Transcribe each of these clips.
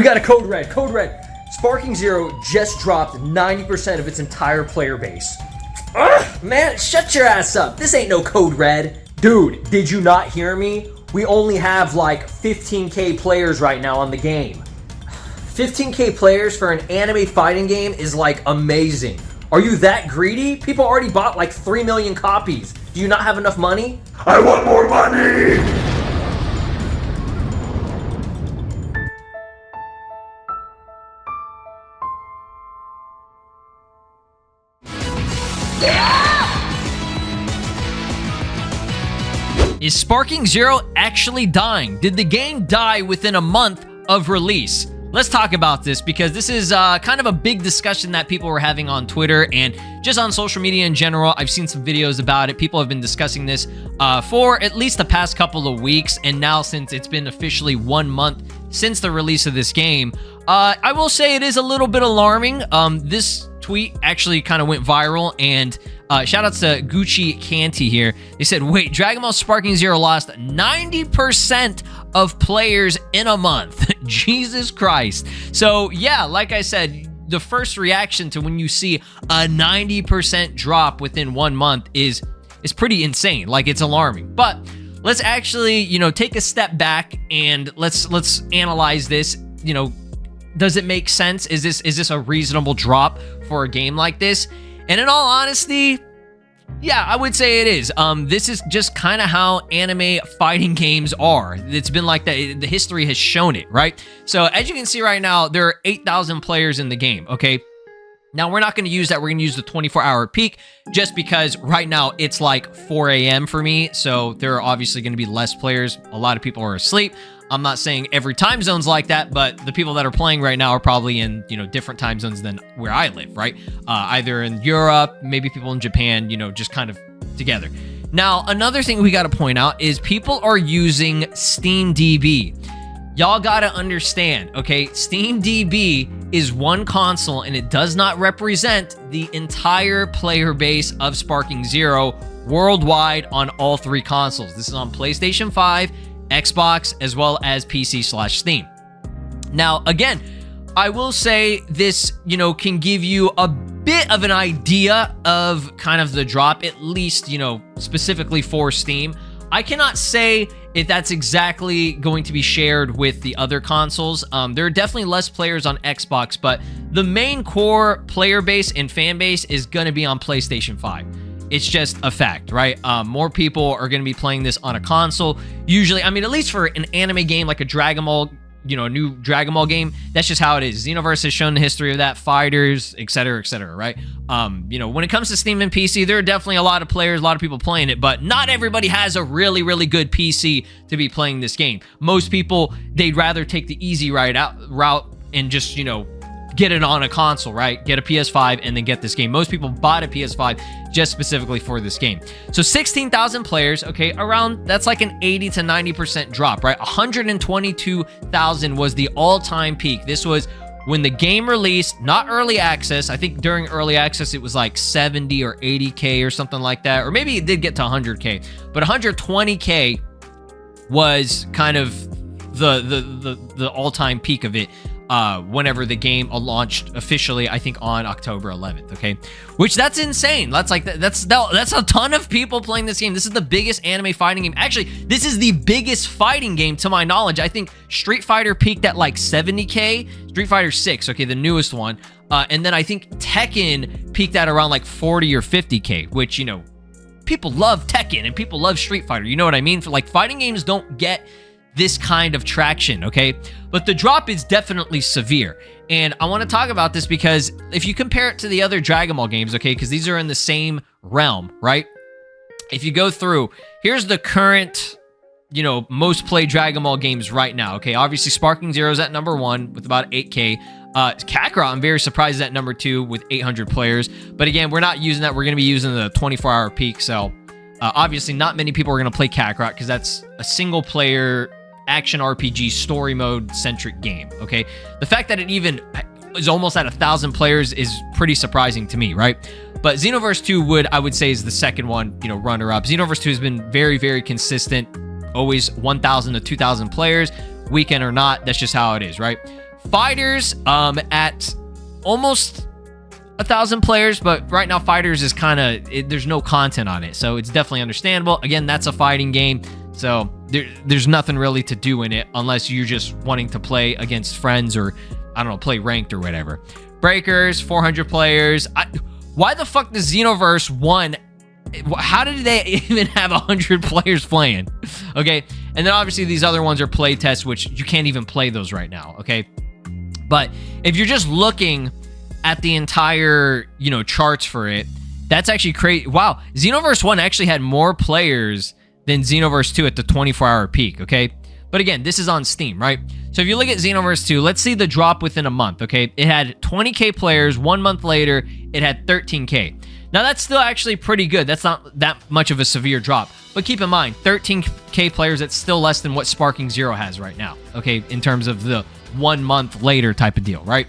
We got a code red. Code red. Sparking Zero just dropped 90% of its entire player base. Ugh, man, shut your ass up. This ain't no code red. Dude, did you not hear me? We only have like 15k players right now on the game. 15k players for an anime fighting game is like amazing. Are you that greedy? People already bought like 3 million copies. Do you not have enough money? I want more money! Is Sparking Zero actually dying? Did the game die within a month of release? Let's talk about this because this is kind of a big discussion that people were having on Twitter and just on social media in general. I've seen some videos about it. People have been discussing this for at least the past couple of weeks, and now since it's been officially 1 month since the release of this game, I will say it is a little bit alarming. This tweet actually kind of went viral, and shout outs to Gucci Canty here. They said, wait, Dragon Ball Sparking Zero lost 90% of players in a month. Jesus Christ. So yeah, like I said, the first reaction to when you see a 90% drop within 1 month is pretty insane. Like, it's alarming. But let's actually, take a step back and let's analyze this. Does it make sense? Is this a reasonable drop for a game like this? And in all honesty, yeah, I would say it is. This is just kind of how anime fighting games are. It's been like that. The history has shown it, right? So as you can see right now, there are 8,000 players in the game, okay? Now, we're not going to use that. We're going to use the 24-hour peak just because right now it's like 4 a.m. for me. So there are obviously going to be less players. A lot of people are asleep. I'm not saying every time zone's like that, but the people that are playing right now are probably in, different time zones than where I live, right? Either in Europe, maybe people in Japan, just kind of together. Now, another thing we got to point out is people are using SteamDB. Y'all got to understand, okay? SteamDB is one console, and it does not represent the entire player base of Sparking Zero worldwide on all 3 consoles. This is on PlayStation 5, Xbox, as well as PC/Steam. Now, again, I will say this, can give you a bit of an idea of kind of the drop, at least, specifically for Steam. I cannot say if that's exactly going to be shared with the other consoles. There are definitely less players on Xbox, but the main core player base and fan base is going to be on PlayStation 5. It's just a fact, right? More people are going to be playing this on a console. Usually, at least for an anime game like a Dragon Ball, a new Dragon Ball game, that's just how it is. Xenoverse has shown the history of that, fighters, etc., right? When it comes to Steam and PC, there are definitely a lot of players, a lot of people playing it, but not everybody has a really, really good PC to be playing this game. Most people, they'd rather take the easy route and just, get it on a console, right? Get a PS5 and then get this game. Most people bought a PS5 just specifically for this game. So 16,000 players, okay, that's like an 80 to 90% drop, right? 122,000 was the all-time peak. This was when the game released, not early access. I think during early access, it was like 70 or 80K or something like that. Or maybe it did get to 100K, but 120K was kind of the all-time peak of it. Whenever the game launched officially, I think on October 11th, okay? Which, that's insane. That's a ton of people playing this game. This is the biggest anime fighting game. Actually, this is the biggest fighting game to my knowledge. I think Street Fighter peaked at like 70K. Street Fighter 6, okay, the newest one. And then I think Tekken peaked at around like 40 or 50K, which, people love Tekken and people love Street Fighter. You know what I mean? For like, fighting games don't get this kind of traction, okay? But the drop is definitely severe. And I want to talk about this because if you compare it to the other Dragon Ball games, okay, because these are in the same realm, right? If you go through, here's the current, most played Dragon Ball games right now, okay? Obviously, Sparking Zero is at number 1 with about 8K. Kakarot, I'm very surprised, is at number 2 with 800 players. But again, we're not using that. We're going to be using the 24-hour peak, so obviously not many people are going to play Kakarot because that's a single-player action RPG story mode centric game, okay? The fact that it even is almost at 1,000 players is pretty surprising to me, right? But Xenoverse 2 I would say is the second one, runner up. Xenoverse 2 has been very, very consistent, always 1,000 to 2,000 players, weekend or not, that's just how it is, right? Fighters at almost 1,000 players, but right now Fighters is kind of, there's no content on it, so it's definitely understandable. Again, that's a fighting game, so there's nothing really to do in it unless you're just wanting to play against friends or, I don't know, play ranked or whatever. Breakers, 400 players. Why the fuck does Xenoverse 1, how did they even have 100 players playing? Okay, and then obviously these other ones are play tests, which you can't even play those right now, okay? But if you're just looking at the entire, you know, charts for it, that's actually crazy. Wow, Xenoverse 1 actually had more players than Xenoverse 2 at the 24-hour peak, okay? But again, this is on Steam, right? So if you look at Xenoverse 2, let's see the drop within a month, okay? It had 20K players. 1 month later, it had 13K. Now, that's still actually pretty good. That's not that much of a severe drop. But keep in mind, 13K players, that's still less than what Sparking Zero has right now, okay? In terms of the 1 month later type of deal, right?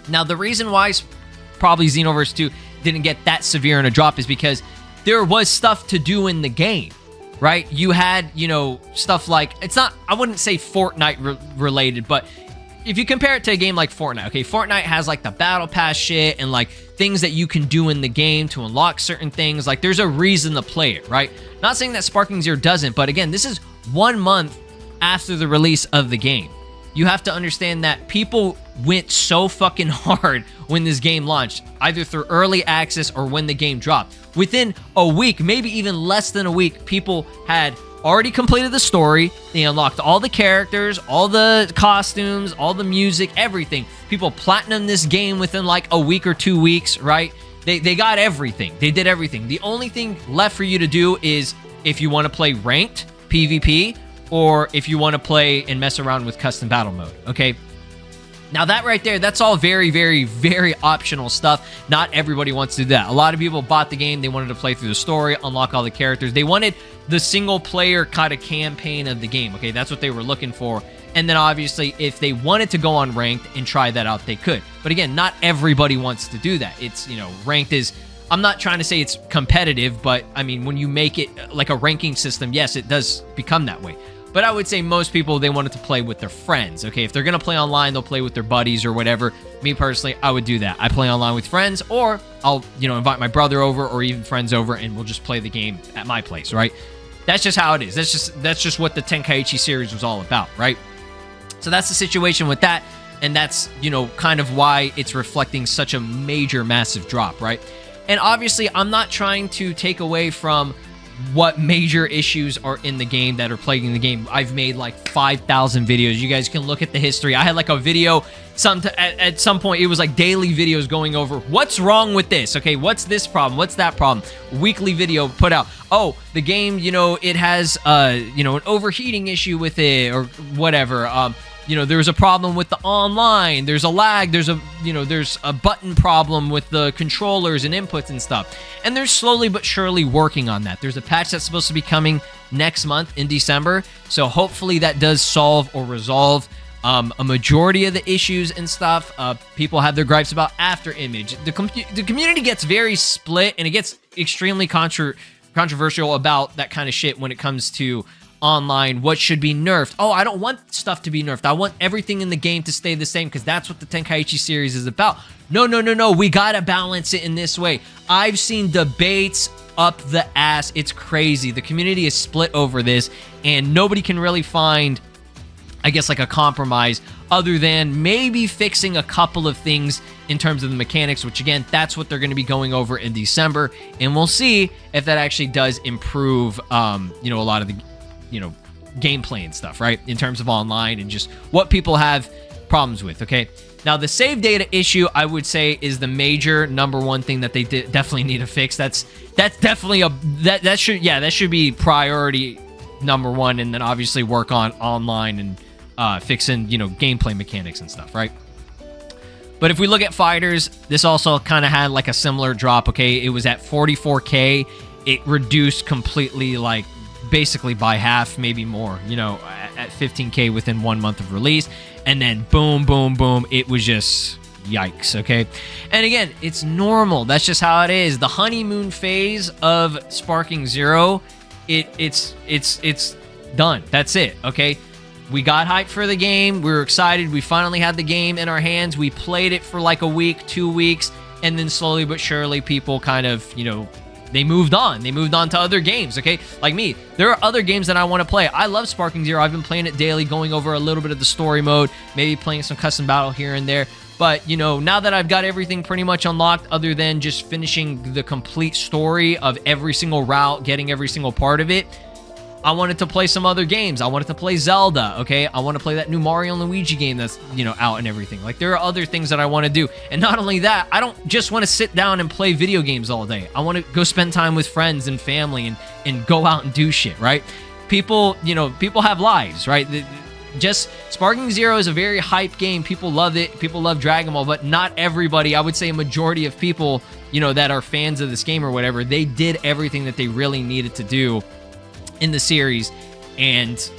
Now, the reason why probably Xenoverse 2 didn't get that severe in a drop is because there was stuff to do in the game, right? You had, you know, stuff like, it's not, I wouldn't say Fortnite related, but if you compare it to a game like Fortnite, okay, Fortnite has like the battle pass shit and like things that you can do in the game to unlock certain things. Like there's a reason to play it, right? Not saying that Sparking Zero doesn't, but again, this is 1 month after the release of the game. You have to understand that people went so fucking hard when this game launched, either through early access or when the game dropped. Within a week, maybe even less than a week, people had already completed the story. They unlocked all the characters, all the costumes, all the music, everything. People platinum this game within like a week or 2 weeks, right? They got everything. They did everything. The only thing left for you to do is if you want to play ranked PvP or if you want to play and mess around with custom battle mode, okay? Now that right there, that's all very, very, very optional stuff. Not everybody wants to do that. A lot of people bought the game. They wanted to play through the story, unlock all the characters. They wanted the single player kind of campaign of the game, okay? That's what they were looking for. And then obviously, if they wanted to go on ranked and try that out, they could. But again, not everybody wants to do that. It's, you know, ranked is, I'm not trying to say it's competitive, but I mean, when you make it like a ranking system, yes, it does become that way. But I would say most people, they wanted to play with their friends, okay? If they're going to play online, they'll play with their buddies or whatever. Me personally, I would do that. I play online with friends, or I'll, you know, invite my brother over or even friends over and we'll just play the game at my place, right? That's just how it is. That's just what the Tenkaichi series was all about, right? So that's the situation with that. And that's, you know, kind of why it's reflecting such a major, massive drop, right? And obviously, I'm not trying to take away from what major issues are in the game that are plaguing the game. I've made like 5,000 videos. You guys can look at the history. I had like a video, at some point, it was like daily videos going over what's wrong with this, okay? What's this problem? What's that problem? Weekly video put out. Oh, the game, you know, it has, you know, an overheating issue with it or whatever. You know, there's a problem with the online, there's a lag, there's a button problem with the controllers and inputs and stuff. And they're slowly but surely working on that. There's a patch that's supposed to be coming next month in December. So hopefully that does solve or resolve a majority of the issues and stuff. People have their gripes about after image. The community gets very split and it gets extremely controversial about that kind of shit when it comes to online, what should be nerfed. Oh, I don't want stuff to be nerfed. I want everything in the game to stay the same because that's what the Tenkaichi series is about. No. We gotta balance it in this way. I've seen debates up the ass. It's crazy. The community is split over this and nobody can really find, I guess, like a compromise other than maybe fixing a couple of things in terms of the mechanics, which again, that's what they're going to be going over in December. And we'll see if that actually does improve, you know, a lot of the, you know, gameplay and stuff, right? In terms of online and just what people have problems with, okay? Now, the save data issue, I would say, is the major number one thing that they definitely need to fix. That's definitely that should be priority number one, and then obviously work on online and fixing, you know, gameplay mechanics and stuff, right? But if we look at fighters, this also kind of had like a similar drop, okay? It was at 44K. It reduced completely, like, basically by half, maybe more, you know, at 15K within 1 month of release. And then boom, boom, boom, it was just yikes, okay? And again, it's normal. That's just how it is. The honeymoon phase of Sparking Zero, it's done. That's it, okay? we got hyped for the game. We were excited. We finally had the game in our hands. We played it for like a week, 2 weeks, and then slowly but surely people kind of, you know, they moved on. They moved on to other games, okay? Like me, there are other games that I want to play. I love Sparking Zero. I've been playing it daily, going over a little bit of the story mode, maybe playing some custom battle here and there. But, you know, now that I've got everything pretty much unlocked, other than just finishing the complete story of every single route, getting every single part of it, I wanted to play some other games. I wanted to play Zelda, okay? I want to play that new Mario and Luigi game that's, you know, out and everything. Like, there are other things that I want to do. And not only that, I don't just want to sit down and play video games all day. I want to go spend time with friends and family and go out and do shit, right? People, you know, people have lives, right? Just Sparking Zero is a very hype game. People love it. People love Dragon Ball, but not everybody. I would say a majority of people, you know, that are fans of this game or whatever, they did everything that they really needed to do in the series, and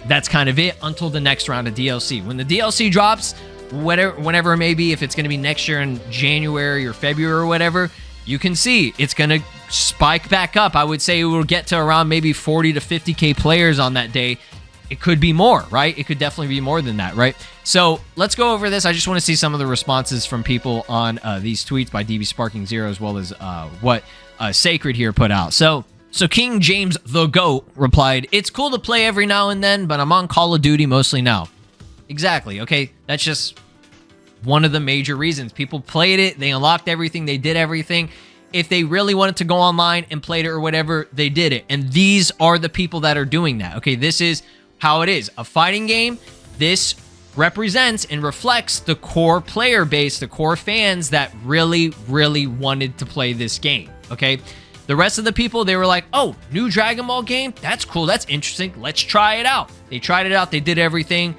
that's kind of it until the next round of DLC. When the DLC drops, whenever it may be, if it's going to be next year in January or February or whatever, you can see it's going to spike back up. I would say it will get to around maybe 40 to 50k players on that day. It could be more, right? It could definitely be more than that, right? So let's go over this. I just want to see some of the responses from people on these tweets by DB Sparking Zero, as well as what Sacred here put out. So King James the GOAT replied, "It's cool to play every now and then, but I'm on Call of Duty mostly now." Exactly, okay? That's just one of the major reasons. People played it, they unlocked everything, they did everything. If they really wanted to go online and played it or whatever, they did it. And these are the people that are doing that, okay? This is how it is. A fighting game, this represents and reflects the core player base, the core fans that really, really wanted to play this game, okay? The rest of the people, they were like, oh, new Dragon Ball game? That's cool. That's interesting. Let's try it out. They tried it out. They did everything.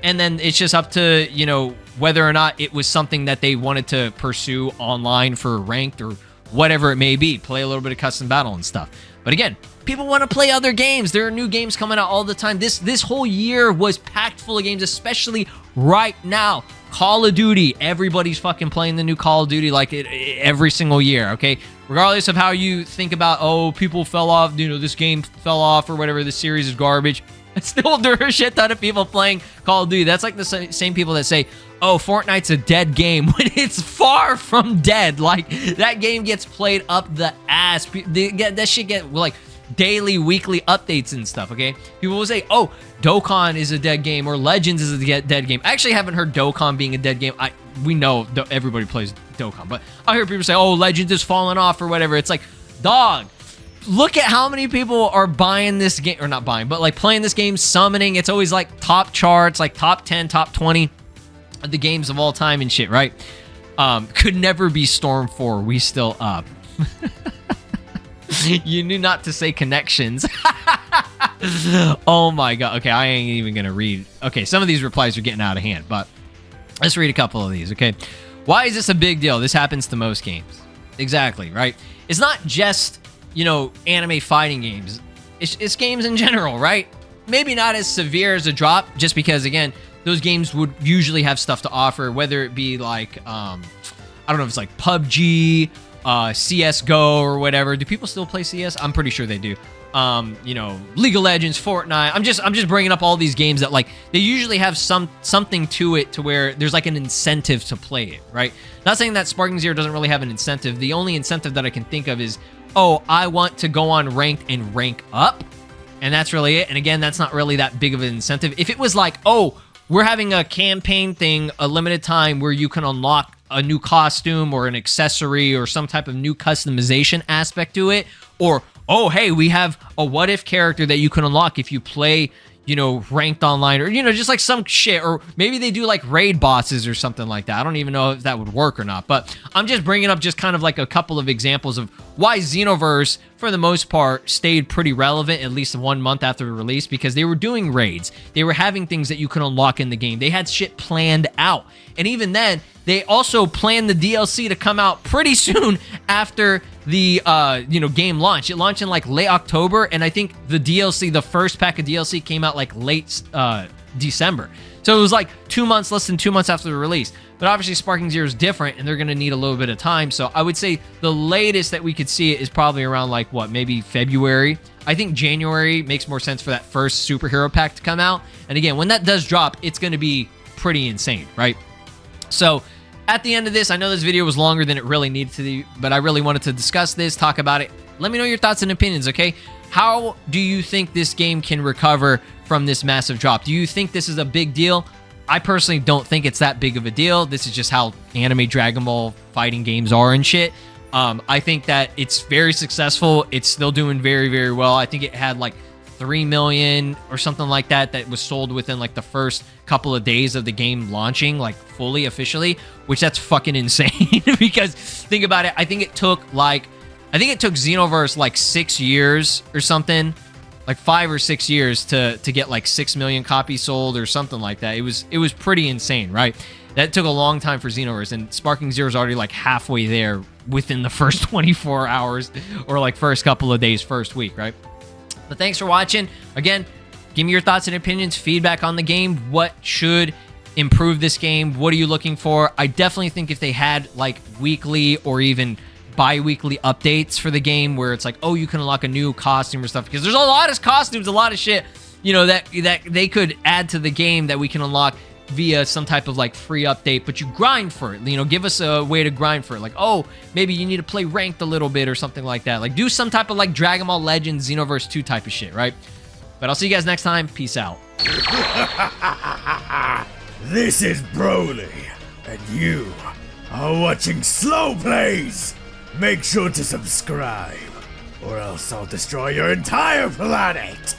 And then it's just up to, you know, whether or not it was something that they wanted to pursue online for ranked or whatever it may be. Play a little bit of custom battle and stuff. But again, people want to play other games. There are new games coming out all the time. This whole year was packed full of games, especially right now. Call of Duty. Everybody's fucking playing the new Call of Duty like every single year, okay? Regardless of how you think about, oh, people fell off, you know, this game fell off or whatever, this series is garbage. Still, there are a shit ton of people playing Call of Duty. That's like the same people that say, oh, Fortnite's a dead game, when it's far from dead. Like, that game gets played up the ass. That shit get, like, daily, weekly updates and stuff, okay? People will say, oh, Dokkan is a dead game, or Legends is a dead game. I actually haven't heard Dokkan being a dead game. We know everybody plays Dokkan, but I hear people say, oh, Legends is falling off or whatever. It's like, dog, look at how many people are buying this game, or not buying, but like playing this game, summoning. It's always like top charts, like top 10, top 20 of the games of all time and shit, right? Could never be Storm 4. We still up. You knew not to say connections. Oh my god. Okay, I ain't even gonna read. Okay, some of these replies are getting out of hand, but let's read a couple of these, okay? Why is this a big deal? This happens to most games. Exactly, right? It's not just, you know, anime fighting games. It's games in general, right? Maybe not as severe as a drop, just because, again, those games would usually have stuff to offer, whether it be like, I don't know if it's like PUBG, CSGO or whatever. Do people still play CS? I'm pretty sure they do. You know, League of Legends, Fortnite. I'm just bringing up all these games that, like, they usually have something to it to where there's like an incentive to play it, right? Not saying that Sparking Zero doesn't really have an incentive. The only incentive that I can think of is, oh, I want to go on ranked and rank up, and that's really it. And again, that's not really that big of an incentive. If it was like, oh, we're having a campaign thing, a limited time where you can unlock a new costume or an accessory or some type of new customization aspect to it, or, oh, hey, we have a what if character that you can unlock if you play, you know, ranked online, or, you know, just like some shit, or maybe they do like raid bosses or something like that. I don't even know if that would work or not, but I'm just bringing up just kind of like a couple of examples of why Xenoverse, for the most part, stayed pretty relevant at least 1 month after the release, because they were doing raids. They were having things that you could unlock in the game. They had shit planned out. And even then, they also planned the DLC to come out pretty soon after the you know, game launch. It launched in like late October, and I think the DLC, the first pack of DLC, came out like late December. So it was like 2 months, less than 2 months after the release. But obviously Sparking Zero is different and they're going to need a little bit of time. So I would say the latest that we could see it is probably around like what, maybe February. I think January makes more sense for that first superhero pack to come out. And again, when that does drop, it's going to be pretty insane, right? So at the end of this, I know this video was longer than it really needed to be, but I really wanted to discuss this, talk about it. Let me know your thoughts and opinions, okay? How do you think this game can recover from this massive drop? Do you think this is a big deal? I personally don't think it's that big of a deal. This is just how anime Dragon Ball fighting games are and shit. I think that it's very successful. It's still doing very, very well. I think it had like 3 million or something like that that was sold within like the first couple of days of the game launching, like fully officially, which that's fucking insane. Because think about it, I think it took Xenoverse like 6 years or something, like 5 or 6 years to get like 6 million copies sold or something like that. It was pretty insane, right? That took a long time for Xenoverse, and Sparking Zero is already like halfway there within the first 24 hours or like first couple of days, first week, right? But thanks for watching. Again, give me your thoughts and opinions, feedback on the game. What should improve this game? What are you looking for? I definitely think if they had like weekly or even bi-weekly updates for the game where it's like, oh, you can unlock a new costume or stuff, because there's a lot of costumes, a lot of shit, you know, that they could add to the game that we can unlock via some type of like free update, but you grind for it, you know, give us a way to grind for it. Like, oh, maybe you need to play ranked a little bit or something like that. Like do some type of like Dragon Ball Legends, Xenoverse 2 type of shit, right? But I'll see you guys next time. Peace out. This is Broly, and you are watching SLOplays. Make sure to subscribe, or else I'll destroy your entire planet.